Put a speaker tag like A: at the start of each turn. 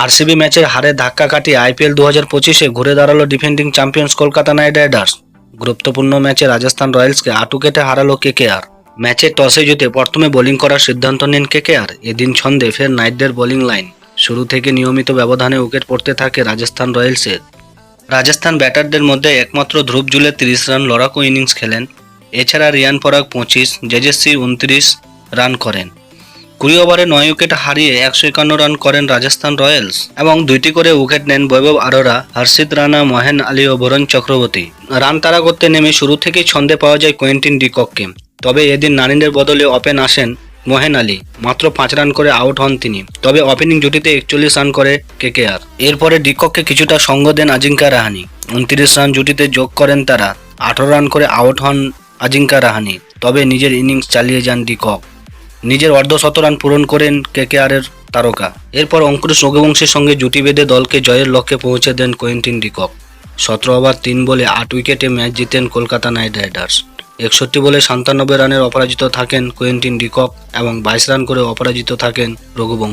A: RCB ম্যাচের হারে ধাক্কা কাটিয়ে আইপিএল 2025-এ ঘুরে দাঁড়ালো defending champions Kolkata night Riders. গুরুত্বপূর্ণ ম্যাচে রাজস্থান রয়্যালসকে আঁটু কেটে হারালো কেকেআর। ম্যাচে টসে জিতে প্রথমে বোলিং করার সিদ্ধান্ত নেন কেকেআর। এদিন ছন্দে ফের নাইটদের বোলিং লাইন। শুরু থেকে নিয়মিত ব্যবধানে উইকেট পড়তে থাকে রাজস্থান রয়্যালসের। রাজস্থান ব্যাটারদের মধ্যে একমাত্র ধ্রুব জুলে 30 রান লড়াকু ইনিংস খেলেন। এছাড়া রিয়ান পরাগ 25, জেজেসি 29 রান করেন। 20 ওভারে 9 উইকেট হারিয়ে 151 রান করেন রাজস্থান রয়্যালস এবং 2টি করে উইকেট নেন বৈভব আরোরা, হর্ষিত রানা, মহেন আলী ও বরুণ চক্রবর্তী। রান তাড়া করতে নেমে শুরু থেকেই ছন্দে পাওয়া যায় কোয়েন্টিন ডি কককে। তবে এদিন নারিনের বদলে ওপেন আসেন মহেন আলী। মাত্র 5 রান করে আউট হন তিনি। তবে ওপেনিং জুটিতে 41 রান করে কেকেআর। এরপরে ডি কককে কিছুটা সঙ্গ দেন আজিঙ্কা রাহানে। 29 রান জুটিতে যোগ করেন তারা। 18 রান করে আউট হন আজিঙ্কা রাহানে। তবে নিজের ইনিংস চালিয়ে যান ডি কক। নিজের অর্ধশতরান পূরণ করেন কেকেআরের তারকা। এরপর অঙ্কুশ রঘুবংশের সঙ্গে জুটি বেঁধে দলকে জয়ের লক্ষ্যে পৌঁছে দেন কোয়েন্টিন ডি কক। 17 ওভার 3 বলে 8 উইকেটে ম্যাচ জিতেন কলকাতা নাইট রাইডার্স। 61 বলে 97 রানের অপরাজিত থাকেন কোয়েন্টিন ডি কক এবং 22 রান করে অপরাজিত থাকেন রঘুবংশ।